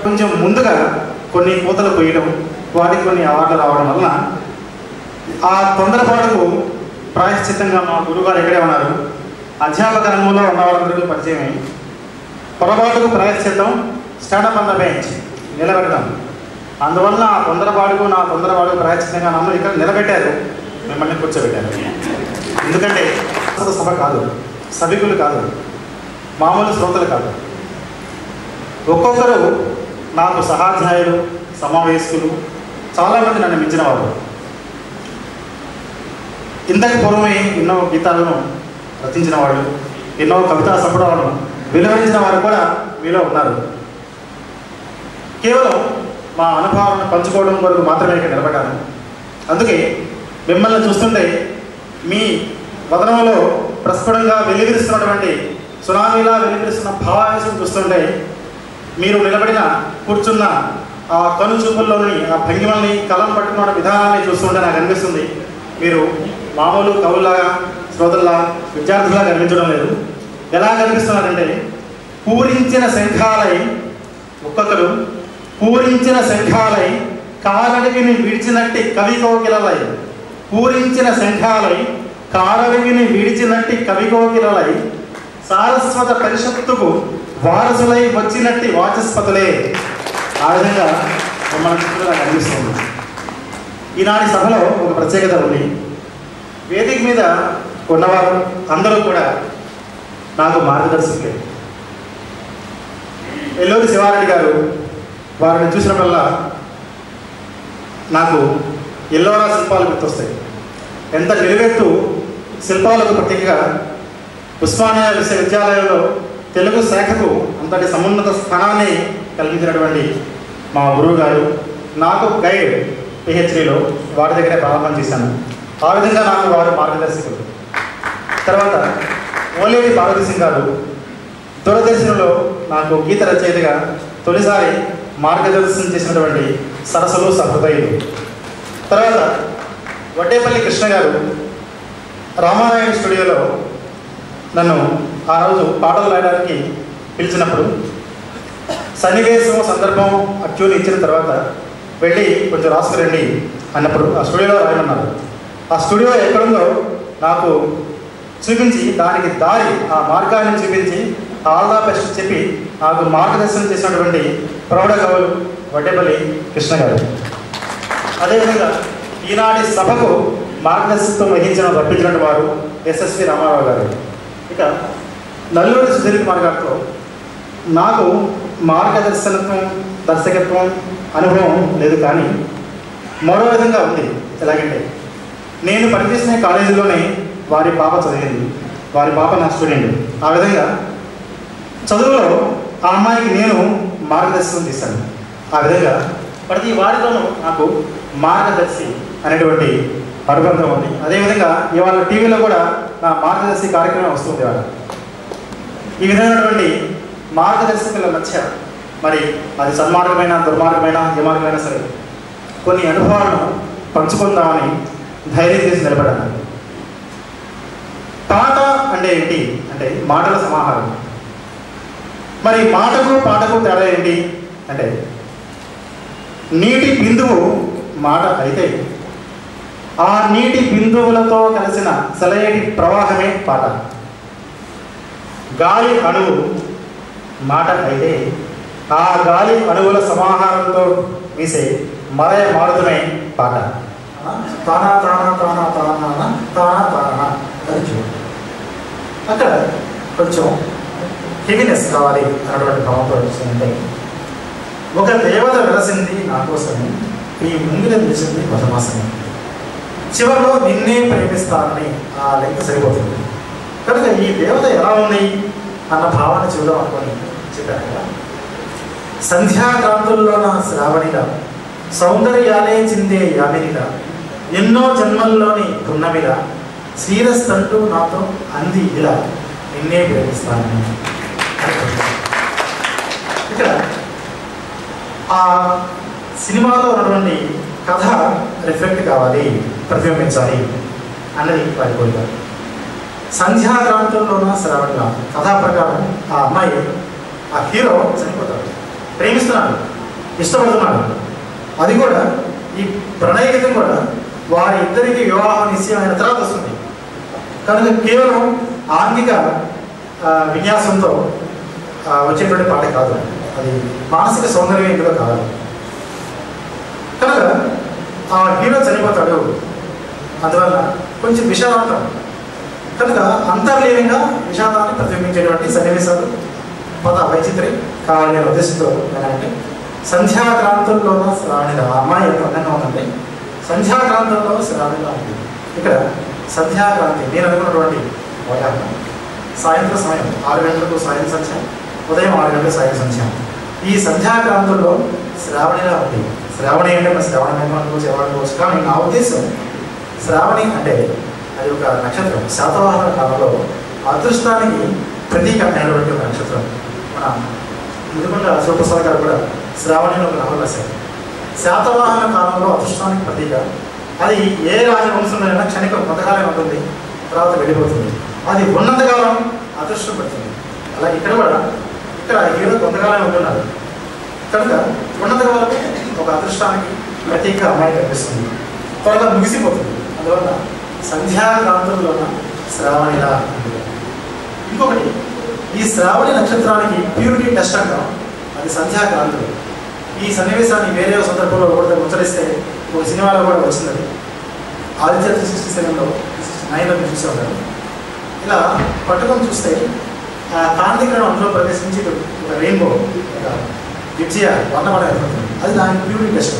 కొంచెం ముందుగా కొన్ని పూతలు కొయ్యడం, వాటికి కొన్ని అవార్డులు రావడం వలన ఆ తొందరపాటుకు ప్రాయశ్చిత్తంగా మా గురువుగారు ఎక్కడే ఉన్నారు, అధ్యాపక రంగంలో ఉన్న వాళ్ళందరికీ పరిచయమై పొరపాటుకు ప్రాయశ్చిత్తం స్టాండప్ ఆన్ ద బెంచ్ నిలబెడతాం. అందువల్ల ఆ తొందరపాటుకు నా తొందరపాటుకు ప్రాయశ్చిత్తంగా నన్ను ఇక్కడ నిలబెట్టారు, మిమ్మల్ని కూర్చోబెట్టారు. ఎందుకంటే సభ కాదు, సభికులు కాదు, మామూలు శ్రోతలు కాదు. ఒక్కొక్కరు నాకు సహాధ్యాయులు, సమావేశకులు, చాలామంది నన్ను మించిన వారు. ఇంతకు పూర్వమే ఎన్నో గీతాలను రచించిన వాళ్ళు, ఎన్నో కవితా సంపుటాలను వెలువరించిన వారు కూడా మీలో ఉన్నారు. కేవలం మా అనుభవాలను పంచుకోవడం కొరకు మాత్రమే ఇక్కడ నిలబడ్డాను. అందుకే మిమ్మల్ని చూస్తుంటే మీ వదనంలో ప్రస్ఫుటంగా వెలువరిస్తున్నటువంటి సునామీలా వెలువరిస్తున్న భావావేశం చూస్తుంటే, మీరు నిలబడిన కూర్చున్న ఆ కనుచూపుల్లోని ఆ భంగిమల్ని, కలం పట్టుకున్న విధానాన్ని చూస్తుంటే నాకు అనిపిస్తుంది మీరు మామూలు కవుల్లాగా, శ్రోతల్లా, విద్యార్థులా కనిపించడం లేదు. ఎలా కనిపిస్తున్నారంటే పూరించిన శంఖాలై, ఒక్కొక్కరు పూరించిన శంఖాలై కారడివిని విడిచినట్టి కవి కోకిలలై, పూరించిన శంఖాలై కారడివిని విడిచినట్టి కవి కోకిలలై, సారస్వత పరిషత్తుకు వారసులై వచ్చినట్టి వాచస్పతులే. ఆ విధంగా మన చుట్టూ నాకు అనిపిస్తుంది. ఈనాటి సభలో ఒక ప్రత్యేకత ఉంది. వేదిక మీద ఉన్నవారు అందరూ కూడా నాకు మార్గదర్శకులే. ఎల్లూరి శివారెడ్డి గారు, వారిని చూసినప్పుడల్లా నాకు ఎల్లోరా శిల్పాలు గుర్తొస్తాయి. ఎంత నిలువెత్తు శిల్పాలకు ప్రత్యేకంగా ఉస్మానియా విశ్వవిద్యాలయంలో తెలుగు శాఖకు అంతటి సమున్నత స్థానాన్ని కల్పించినటువంటి మా గురువు గారు నాకు గైడ్ పిహెచ్డీలో వారి దగ్గరే ప్రారంభం చేశాను. ఆ విధంగా నాకు వారు మార్గదర్శకులు. తర్వాత ఓలేటి పార్వతీ సింగ్ గారు దూరదర్శన్లో నాకు గీత రచయితగా తొలిసారి మార్గదర్శనం చేసినటువంటి సరస్సులు సహృదయులు. తర్వాత వడ్డేపల్లి కృష్ణ గారు రామారాయణ స్టూడియోలో నన్ను ఆ రోజు పాటలు రాయడానికి పిలిచినప్పుడు, సన్నివేశం సందర్భం అక్యూని ఇచ్చిన తర్వాత వెళ్ళి కొంచెం రాసుకురండి అన్నప్పుడు ఆ స్టూడియోలో రాయమన్నారు. ఆ స్టూడియో ఎక్కడుందో నాకు చూపించి, దానికి దారి, ఆ మార్గాన్ని చూపించి, ఆల్ ద బెస్ట్ చెప్పి నాకు మార్గదర్శనం చేసినటువంటి ప్రౌఢ కవులు వడ్డేపల్లి కృష్ణ గారు. అదేవిధంగా ఈనాటి సభకు మార్గదర్శకత్వం రప్పించినటువంటి వారు ఎస్ఎస్వి రామారావు గారు. ఇక నల్లూరి సుధీర్ కుమార్ గారితో నాకు మార్గదర్శకత్వం, దర్శకత్వం అనుభవం లేదు, కానీ మరో విధంగా ఉంది. ఎలాగంటే నేను పనిచేసిన కాలేజీలోనే వారి పాప చదివింది, వారి పాప నా స్టూడెంట్. ఆ విధంగా చదువులో ఆ అమ్మాయికి నేను మార్గదర్శనం చేశాను. ఆ విధంగా ప్రతి వారిలోనూ నాకు మార్గదర్శి అనేటువంటి అనుబంధం ఉంది. అదేవిధంగా ఇవాళ టీవీలో కూడా నా మార్గదర్శి కార్యక్రమం వస్తుంది. ఇవాళ ఈ విధమైనటువంటి మార్గదర్శకుల మధ్య మరి అది సన్మార్గమైన, దుర్మార్గమైన, ఏ మార్గమైనా సరే కొన్ని అనుభవాలను పంచుకుందామని ధైర్యం చేసి నిలబడ్డాను. పాట అంటే ఏంటి అంటే మాటల సమాహారం. మరి మాటకు పాటకు తేడా ఏంటి అంటే, నీటి బిందువు మాట అయితే ఆ నీటి బిందువులతో కలిసిన సెలయేటి ప్రవాహమే పాట. గాలి అణువు మాట అయితే ఆ గాలి అణువుల సమాహారంతో వీసే మలయ మారుతమే పాట. తానా తానా తానా తానా తానా తానా అని చూడు. అక్కడ కొంచెం హెవీనెస్ కావాలి అన్నటువంటి భావంతో వచ్చిందంటే, ఒక దేవత వెలసింది నా కోసమే, ఈ ముంగిల నిలిచింది మధుమాసమే, చివరిలో నిన్నే ప్రేమిస్తానని ఆ లెక్క సరిపోతుంది. కనుక ఈ దేవత ఎలా ఉంది అన్న భావాన్ని చూద్దాం అనుకొని చెప్పాను కదా. సంధ్యాకాంతుల్లోన శ్రావణిగా, సౌందర్యాలే చిందే యామినిగా, ఎన్నో జన్మల్లోని పున్నమిగా, శ్రీరస్తంటూ నాతో అంది ఇలా నిన్నే ప్రేమిస్తానని. ఇక్కడ ఆ సినిమాలో ఉన్నటువంటి కథ రిఫ్లెక్ట్ కావాలి, ప్రతిబింబించాలి అన్నది వారి కోరిక. సంధ్యాకాంతుల్లోన శ్రావణిగా కథా ప్రకారం ఆ అమ్మాయి, ఆ హీరో చనిపోతాడు, ప్రేమిస్తున్నాడు, ఇష్టపడుతున్నాడు. అది కూడా ఈ ప్రణయ గీతం కూడా వారి ఇద్దరికి వివాహం నిశ్చయమైన తర్వాత వస్తుంది. కనుక కేవలం ఆంగిక విన్యాసంతో వచ్చేటువంటి పాట కాదు, అది మానసిక సౌందర్యం ఇందులో కావాలి. కనుక ఆ హీరో చనిపోతాడు, అందువల్ల కొంచెం విషాదాంతం, కనుక అంతర్లీనంగా విషాదాన్ని ప్రతిబింబించేటువంటి సన్నివేశాలు పద వైచిత్రి కావాలనే ఉద్దేశంతో అంటే సంధ్యాక్రాంతుల్లోన శ్రావణిల అమ్మాయి యొక్క అందంగా ఉందంటే సంధ్యాక్రాంతుల్లో శ్రావణిలా ఉంది. ఇక్కడ సంధ్యాక్రాంతి నేను అనుకున్నటువంటి ఉదాహరణ సాయంత్రం సమయం 6 గంటలకు సాయం సంధ్య, ఉదయం 6 గంటలకు సాయం సంధ్య. ఈ సంధ్యాక్రాంతుల్లో శ్రావణిలా ఉంది. శ్రావణి అంటే మన శ్రావణ అనుకోవచ్చు, ఎవరనుకోవచ్చు. కానీ నా ఉద్దేశం శ్రావణి అంటే అది ఒక నక్షత్రం. శాతవాహన కాలంలో అదృష్టానికి ప్రతీక అయినటువంటి ఒక నక్షత్రం. మన ఎందుకంటే శివప్రసాద్ గారు కూడా శ్రావణిని ఒక నవల రాశారు. శాతవాహన కాలంలో అదృష్టానికి ప్రతీక. అది ఏ రాజవంశంలోనైనా క్షణికం కొంతకాలం ఉంటుంది, తర్వాత వెళ్ళిపోతుంది. అది ఉన్నంతకాలం అదృష్టం పడుతుంది. అలాగే ఇక్కడ కూడా ఇక్కడ హీరో కొంతకాలం ఉంటున్నారు కనుక ఉన్నంతకాలం ఒక అదృష్టానికి ప్రతీక అమ్మాయి కనిపిస్తుంది, త్వరగా ముగిసిపోతుంది. అందువల్ల సంధ్యాక్రాంతుల్లోన శ్రావణిలా. ఇంకొకటి, ఈ శ్రావణి నక్షత్రానికి ప్యూరిటీ టెస్ట్ అంటాం, అది సంధ్యాక్రాంతులు. ఈ సన్నివేశాన్ని వేరే సందర్భంలో కూడా ముచ్చరిస్తే ఒక సినిమాలో కూడా వచ్చింది. ఆదిత్య 67లో 69లో చూసే ఉంటారు. ఇలా పట్టుకొని చూస్తే ఆ కాంతికరణం అందులో ప్రవేశించి ఒక రెయిన్బో, ఒక విజయ వర్ణమడం ఏర్పడుతుంది. అది దానికి ప్యూరిటీ టెస్ట్.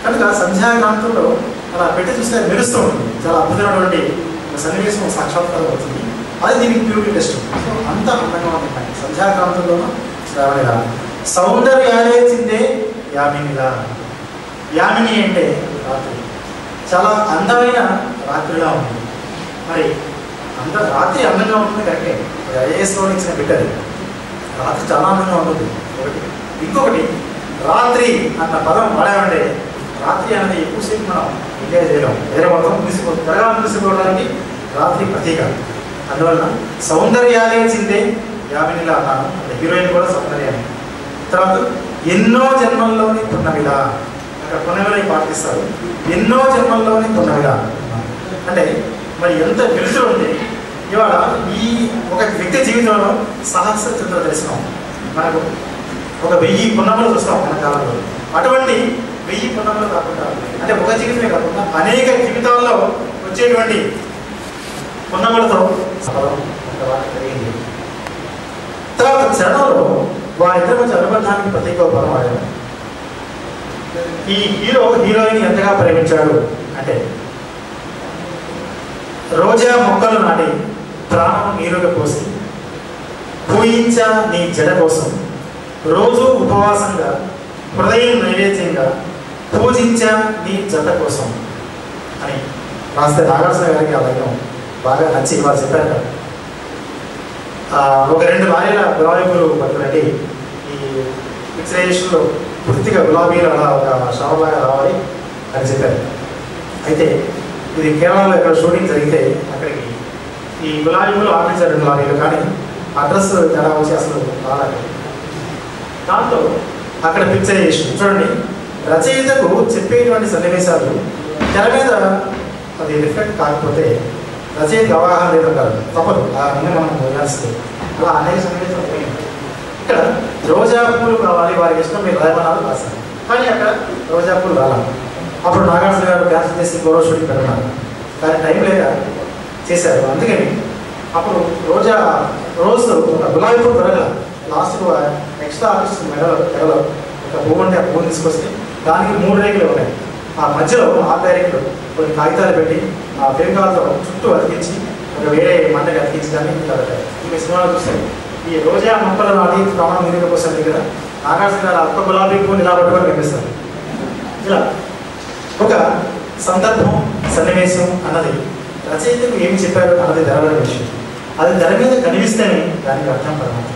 కనుక సంధ్యాక్రాంతుల్లో అలా పెట్టి చూస్తే మెరుస్తూ ఉంటుంది. చాలా అద్భుతమైనటువంటి సన్నివేశం సాక్షాత్కారం అవుతుంది. అది దీనికి ప్యూరిటీ టెస్ట్. సో అంత అందంగా ఉంటుంది సంధ్యాక్రాంతుల్లోనూ శ్రావణిలా. సౌందర్యాలే చిందే యామినిలా. యామిని అంటే రాత్రి, చాలా అందమైన రాత్రిలా ఉంటుంది. మరి రాత్రి అందంగా ఉంటుంది కరెక్టే, ఐఏఎస్లో ఇచ్చిన బిడ్డది రాత్రి చాలా అందంగా ఉంటుంది ఒకటి. ఇంకొకటి, రాత్రి అన్న పదం వాడామంటే రాత్రి అనేది ఎక్కువసేపు మనం ఎంజాయ్ చేయడం, వేరే మొత్తం ముగిసిపోతుంది, త్వరగా ముగిసిపోవడానికి రాత్రి ప్రతీక. అందువల్ల సౌందర్యాలే చిందే యామినిలా అన్నాను. అంటే హీరోయిన్ కూడా సౌందర్యాన్ని. తర్వాత ఎన్నో జన్మల్లోని పున్నమిలా, అక్కడ పున్నమిలా పాటిస్తారు. ఎన్నో జన్మల్లోని పున్నమిలా అంటే మరి ఎంత వెలుతురు ఉంది. ఇవాళ ఈ ఒక వ్యక్తి జీవితంలో సహస్ర చంద్ర దర్శనం, మనకు ఒక 1000 పున్నములు చూస్తాం మన కాలంలో. అటువంటి 1000 పున్నములు కాకుండా, అంటే ఒక జీవితమే కాకుండా అనేక జీవితాల్లో వచ్చేటువంటి పున్నములతో జరిగింది. తర్వాత చరణంలో వారిద్దరి మధ్య అనుబంధానికి ప్రతీక పరమాడు. ఈ హీరోయిన్ ఎంతగా ప్రేమించాడు అంటే రోజా మొక్కలు నాటి ప్రాణం నీరుగా పోసి పూయించా నీ జడ కోసం, రోజు ఉపవాసంగా హృదయం నైవేద్యంగా పూజించా నీ జత కోసం అని రాస్తే నాగార్జున గారికి ఆ లైనం బాగా నచ్చి వారు చెప్పారు. ఒక 2 లారీల గులాబీ పూలు పట్టుకునండి, ఈ పిక్చరైజేషన్లో పూర్తిగా గులాబీలు అలా ఒక షాపులాగా రావాలి అని చెప్పారు. అయితే ఇది కేరళలో ఇక్కడ షూటింగ్ జరిగితే అక్కడికి ఈ గులాబీ పూలు ఆపించారు 2 లారీలు, కానీ అడ్రస్ తేడా వచ్చి అసలు రాలేదు. దాంతో అక్కడ పిక్చరైజేషన్ చూడండి, రచయితకు చెప్పేటువంటి సన్నివేశాలు తెర మీద అది రిఫ్లెక్ట్ కాకపోతే రచయితకు అవగాహన లేదంటారు, తప్పదు, అన్నీ మనం వినాల్సింది. అలా అనేక సన్నివేశాలు పోయింది. ఇక్కడ రోజా పూలు కావాలి, వారికి ఇష్టం మీరు రాయమన్నారు రాశారు, కానీ అక్కడ రోజా పూలు రావాలి. అప్పుడు నాగార్జున గారు క్యాన్సిల్ చేసి గౌరవ షూటింగ్ పెడుతున్నారు, కానీ టైం లేక చేశారు. అందుకని అప్పుడు రోజు ఒక గులాబీ పూలు దొరకల. లాస్ట్కు ఎక్స్ట్రా ఆర్టిస్ట్ మెడలో ఒక పువ్వు ఉంటే ఆ పువ్వుని తీసుకొస్తే దానికి 3 రేకులు ఉన్నాయి. ఆ మధ్యలో డైరెక్టర్ కొన్ని కాగితాలు పెట్టి ఆ ఫెవికాల్తో చుట్టూ అతికించి ఒక వేరే మంటకి అతికించి దాన్ని ఇలా పెట్టారు. ఈ సినిమాలో చూస్తే ఈ రోజా మొక్కలు నాటి ప్రాణం నీరుగా పోసారు కదా, నాగార్జున గారు ఒక్క గులాబీ పువ్వుని ఇలా పట్టుకొని కనిపిస్తారు. ఇలా ఒక సందర్భం సన్నివేశం అన్నది రచయితకు ఏమి చెప్పారు అన్నది తెరవని విషయం. అది తెర మీద కనిపిస్తేనే దానికి అర్థం పరమాత్మ.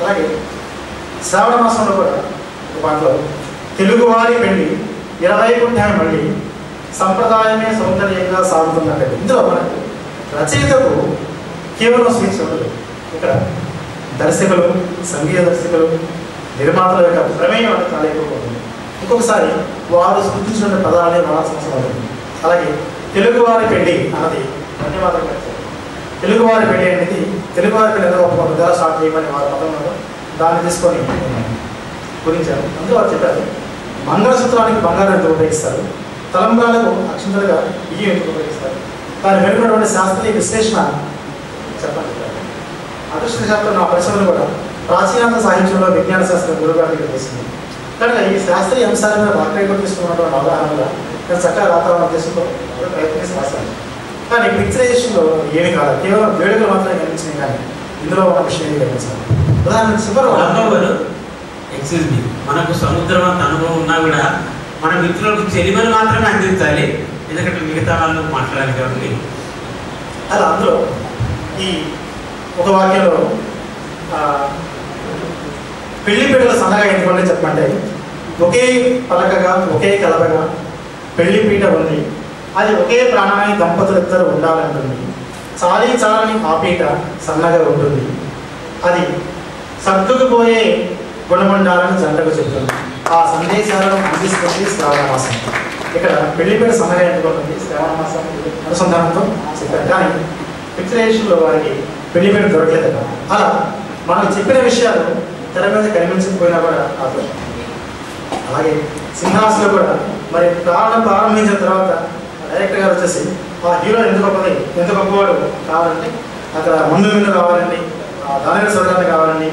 అలాగే శ్రావణ మాసంలో కూడా ఒక పాటలో తెలుగువారి పెళ్లి 20 పుట్టాను మళ్ళీ సంప్రదాయమే సౌందర్యంగా సాగుతున్నట్టు. ఇందులో మనకు రచయితకు కేవలం స్వేచ్ఛ ఉండదు. ఇక్కడ దర్శకులు, సంగీత దర్శకులు, నిర్మాతల యొక్క ప్రమేయం అనేది చాలా ఎక్కువగా ఉంటుంది. ఇంకొకసారి వారు సృష్టించిన పదాలని వాడాల్సిన అవసరం అవుతుంది. అలాగే తెలుగువారి పెళ్లి అన్నది ధన్యవాదాలు. తెలుగువారి పెళ్లి అనేది తెలుగువారి పెళ్లి ఒక 100 నెలలు స్టార్ట్ చేయమని వారి మతంలో దాన్ని తీసుకొని గురించారు. అందులో వారు చెప్పారు, మంగళసూత్రానికి బంగారం ఎందుకు ఉపయోగిస్తారు, తలంబ్రాలకు అక్షంతలుగా బియ్యం ఎందుకు ఉపయోగిస్తారు, దాని వెనుకటువంటి శాస్త్రీయ విశ్లేషణ చెప్పండి. అదృష్టశాస్త్రం నా పరిశ్రమలు కూడా ప్రాచీన సాహిత్యంలో విజ్ఞాన శాస్త్రం గురుగారికి తెలిసింది. కనుక ఈ శాస్త్రీయ అంశాల మీద వాక్యంగా తీసుకున్నటువంటి అవగాహనగా నేను చక్కగా వాతావరణ ఉద్దేశంతో ప్రయత్నించి రాశాను. కానీ పిక్చరైజేషన్లో ఏమి కాదు, కేవలం వేడుకలు మాత్రమే కనిపించినాయి, కానీ ఇందులో ఒక విషయం ఏమి కనిపించాలి. ఉదాహరణకు మనకు సముద్రం అంత అనుభవం ఉన్నా కూడా మన మిత్రులకు చెలిమని మాత్రమే అందించాలి, ఎందుకంటే మిగతా వాళ్ళు మాట్లాడాలి కాబట్టి. అలా అందులో ఈ ఒక వాక్యంలో పెళ్లి పీటల సన్నగా ఎందుకంటే చెప్పంటే, ఒకే పలకగా ఒకే కలపగా పెళ్లి పీట ఉంది, అది ఒకే ప్రాణాన్ని దంపతులు ఇద్దరు ఉండాలంటుంది, చాలీ చాలని ఆ పీట సన్నగా ఉంటుంది, అది సర్దుకుపోయే గుణమండాలను జంటకు చెబుతుంది, ఆ సందేశాలను అందిస్తుంది శ్రావణ మాసం. ఇక్కడ పెళ్లిపేట సన్నగా ఎందుకుంటుంది శ్రావణ మాసం అనుసంధానంతో చెప్పారు. కానీ పిక్చరైజేషన్లో వారికి పెళ్లిపేట దొరకలేదు కదా. అలా మనం చెప్పిన విషయాలు తెర మీద కనిపించకపోయినా కూడా కాదు. అలాగే సింహాస్లో కూడా మరి ప్రారంభించిన తర్వాత డైరెక్టర్ గారు వచ్చేసి ఆ హీరో ఎంత గొప్పవాడు కావాలంటే అక్కడ ముందు కావాలండి, దాని స్వర్గాన్ని కావాలండి,